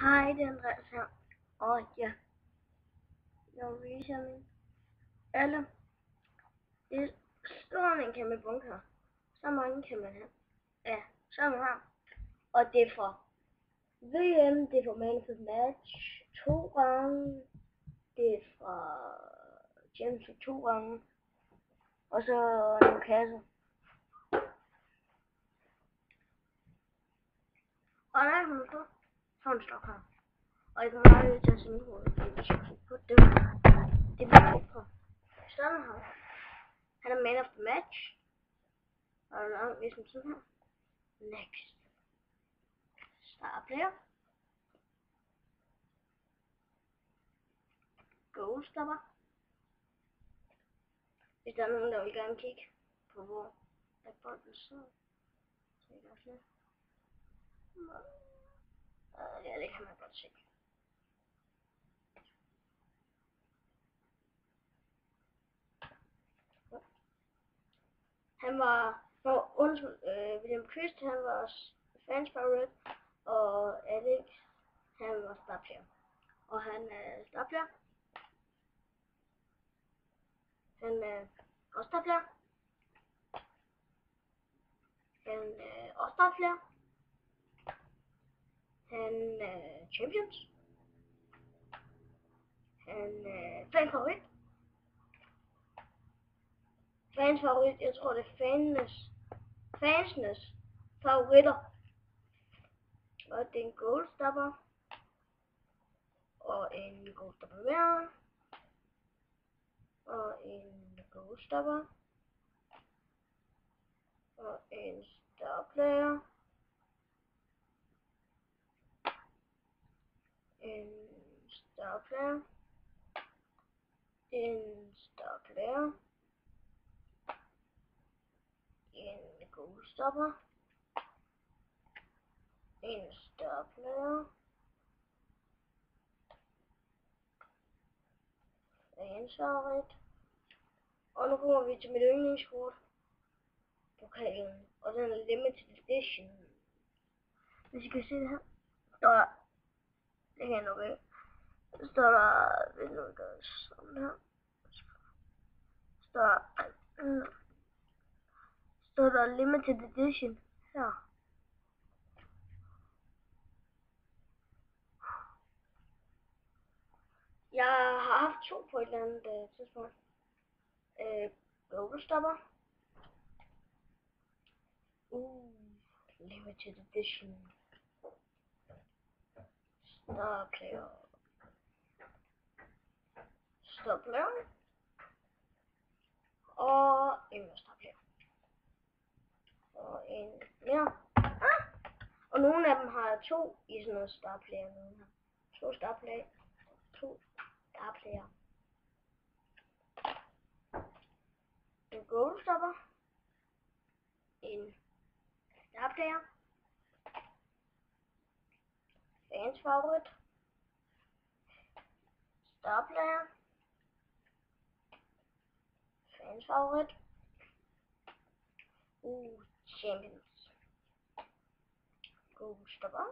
Hej, det er Andreas her. Og ja, jeg vil vise jer alle. Det er sådan en kæmpe bunker. Så mange kan man have. Ja, så man har. Og det er for VM, det er for Man of the Match 2 gange. Det er fra Champions League 2 gange. Og så nogle kasser. Og der kan man få sådan en stok her. Og jeg kan meget lige tage sin hoved, fordi hvis jeg kigger på det, det bliver ikke på. Sådan her. Han er Man of the Match. Og der er ligesom sådan her. Next. Star player. Goal stopper. Hvis der er nogen, der vil gerne kigge på, hvor bolden sidder. Så jeg også lidt. Ja, det kan man godt se. Han var William Christ, han var fans favorite, og Alex, han var star player. Og han er star player. Han er også star player. Han er også star player. Han er champions. Han er fan favorit. Fans favorit, jeg tror det er fansenes favoritter. Og det er en goalstopper. Og en goalstopper mere. Og en goalstopper. Og en star player. En star player. En star player. En goalstopper. En star player. Fansfavorit. Og nu kommer vi til mit yndlingskort. Pokalen. Og den er limited edition. Hvis I kan se det her. Der det kan jeg nok ikke. Så står der, hvis nu vi gør sådan her. Står der limited edition her. Jeg har haft 2 på et eller andet tidspunkt. Goalstopper. Limited edition. Star player. Star player. Og en star player. Og en mere. Og nogle af dem har 2 i sådan noget star player nu her. 2 star player. 2 star player. En goalstopper. En star player. Fans favorit. Star player. Fans favorit. Champions. Goalstopper.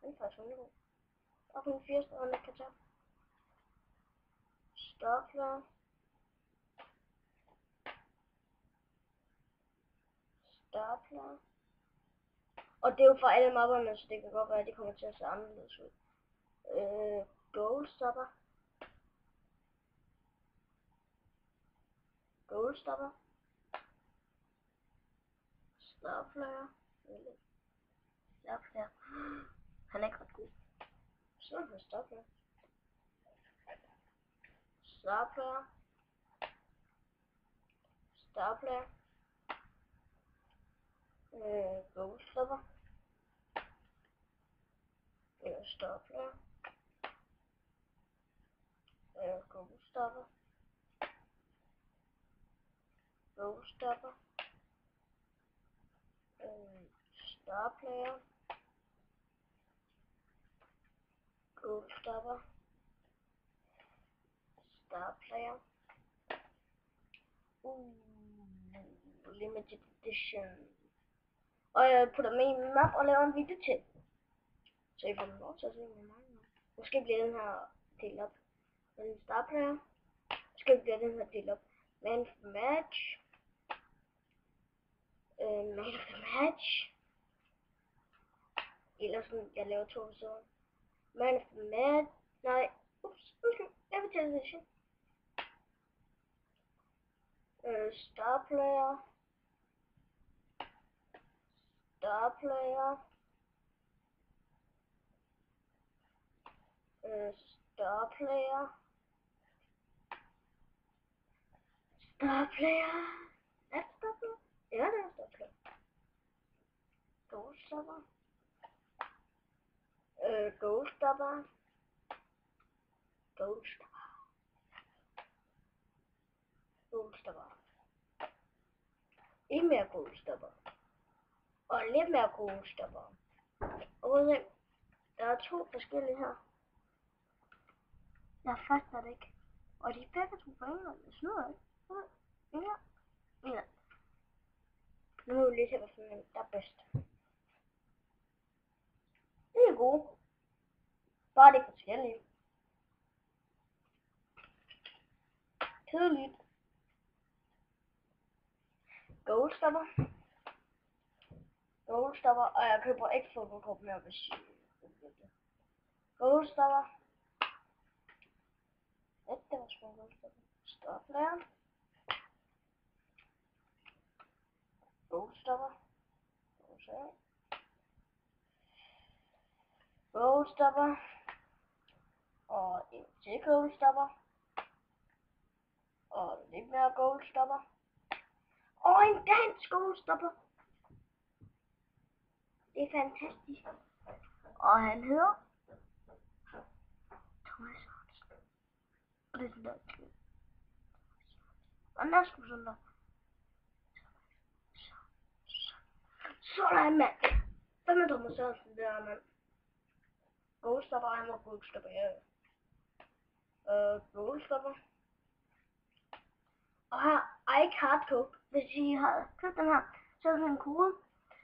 Den er faktisk rigtig god. Der er kun 4 steder, man kan tage. Star player. Star player. Og det er jo for alle mapperne, så det kan godt være, at de kommer til at se anderledes ud. Goalstopper. Goalstopper. Star player. Star player. Han er ikke ret god. Sådan for star player. Star player. Star player. Goalstopper. Star player. Goalstopper. Goalstopper. Star player. Goalstopper. Star player. Limited edition. Og jeg putter med i en map og laver en video til. Så I får lov til at se med mig. Måske bliver den her delt op. Men star player. Måske bliver den her delt op. Man of the match. Man of the match. Eller sådan, jeg laver 2 episoder. Man of the match. Nej. Ups. Undskyld. Jeg vil tage det. Star player. Star player. Star player. Star player. Er det star player? Ja, det er star player. Goal stopper. Goal stopper. Goal stopper. Goal stopper. Ikke mere goal stopper. Og lidt mere goal stopper. Og der er 2 forskellige her. Jeg fatter det ikke. Og de er begge 2 på England. Jeg snyder ikke. Ja. Nu må vi lige se, hvad for en der er bedst. Det er gode. Bare det forskellige. Kedeligt. Goalstopper. Goalstopper. Og jeg køber ikke fodboldkort mere, hvis jeg vil det. Goalstopper. Det var sgu en goalstopper. Star player. Goalstopper. Goalstopper. Og en til goalstopper. Og lidt mere goalstopper. Og en dansk goalstopper. Det er fantastisk. Og han hedder Thomas Hansen. Og det er sådan der. Og den er sgu sådan der. Sådan, mand. Hvem er Thomas Hansen der, mand? Goalstopper, han var goalstopper, ja. Goalstopper. Og her iCard code. Hvis I har købt den her, så er der en kode.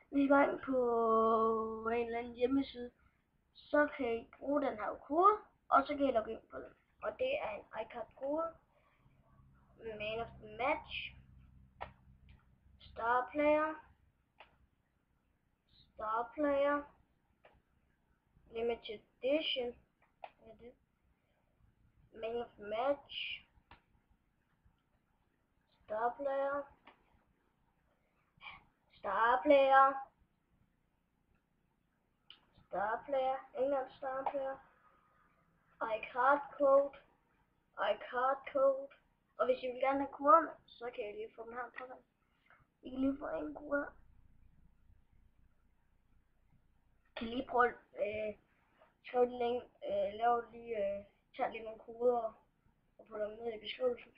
Hvis I går ind på en eller anden hjemmeside, så kan I bruge den her kode, og så kan I logge ind på den. Og det er en iCard kode. Man of the match. Star player. Star player. Limited edition. Hvad er det? Man of the match. Star player. Star player. Star player. England star player. iCard code. iCard code. Og hvis I vil gerne have koden, så kan I lige få den her på den. I kan lige få en kode. Kan lige prøve at skrive den længe, lave lige, tage lige nogle koder og putte dem ned i beskrivelsen.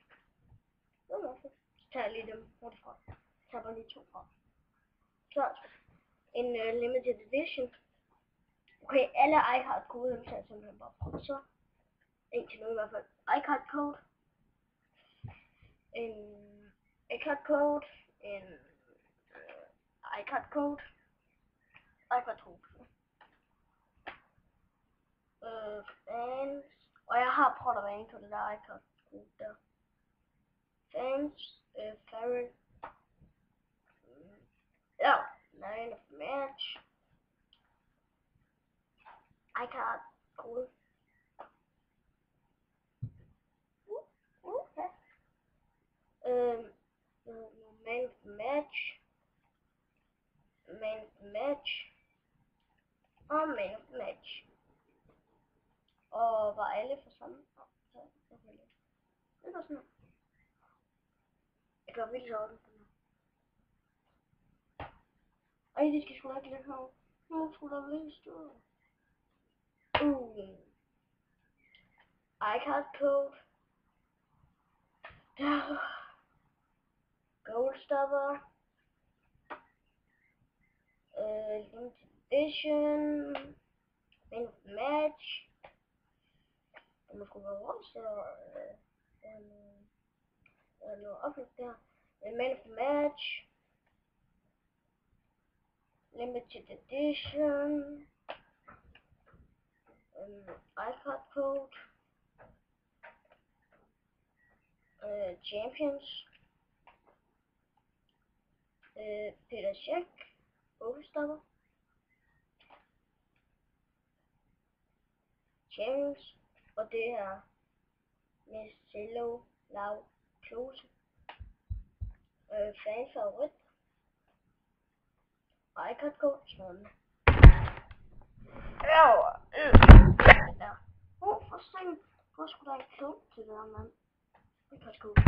Det er meget fedt. Så tager jeg lige dem hurtigt fra. Så tager jeg bare lige 2 fra. Så en limited edition. Okay, alle iCard koder, dem tager jeg simpelthen bare fra. Så indtil nu i hvert fald. iCard code. En iCard code. En iCard code. iCard code. Fans. Og jeg har prøvet at være inde på det der iCard code der. Fans. Farrell. Ja, man of the match. iCard code. Okay. Man of the match. Man of the match. Og man of the match. Og var alle for samme? Det var sådan her. Jeg gør virkelig sådan her. Ej, det skal sgu da ikke ligge her. Nu skulle der blive stået. iCard code. Goalstopper. Limited edition. Man of the match. Det må sgu være rundt, så noget oplæg der. Man of the match. Limited edition. iCard Code, Champions, Peter Schick, Goalstopper, Champions, og det er Marcelo Lau Klose, fanfavorit, iCard Code, sådan. Ja. For sent. Hvor skulle der ikke klump til det der, mand? iCard Code.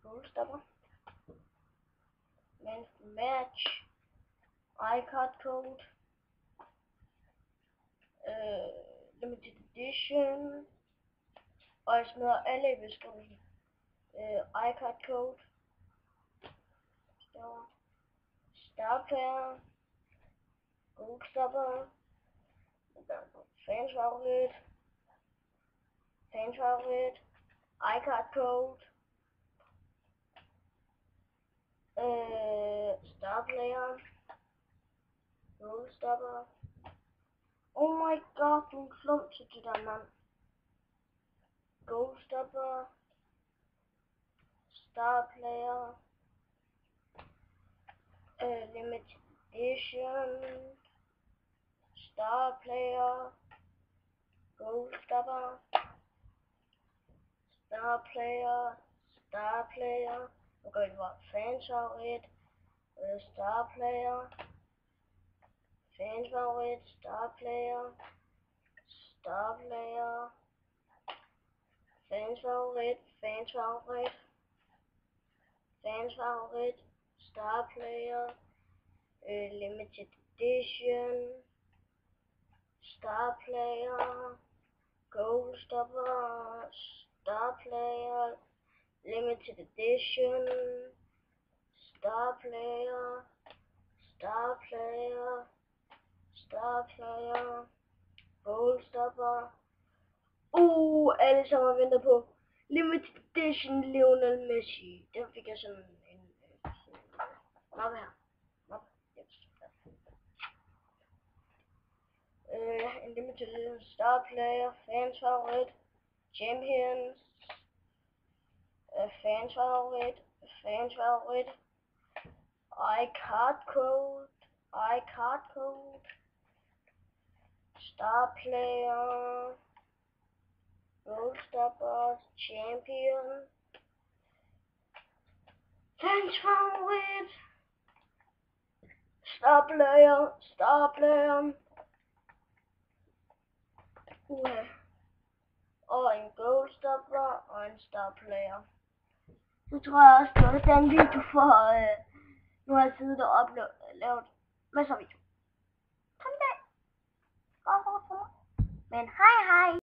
Goalstopper. Man match. iCard Code. Limited edition. Og jeg smider alle i beskrivelsen. iCard Code. Star Player. Goalstopper. Fans favorit. iCard Code. Star Player. Goalstopper. Oh my god, du er en klump til det der, mand. Goalstopper. Star Player. Limited edition. Star Player. Goalstopper. Star Player. Nu gør det bare fans favorit. Star Player. Fans favorit. Star Player. Fans favorit. Star Player. Limited edition. Star Player. Goalstopper. Star Player. Limited edition. Star Player. Goalstopper. Alle sammen venter på Limited Edition Lionel Messi. Den fik jeg sådan en mappe her. En Limited Edition Star Player, fans favorit, Champions, fans favorit, iCard Code, Star Player, Goalstopper, Champion, fans favorit, Star Player, og en Goalstopper og en Star Player. Så tror jeg også, det var den video for, nu har jeg siddet og lavet masser af videoer. Sådan det. Men hej.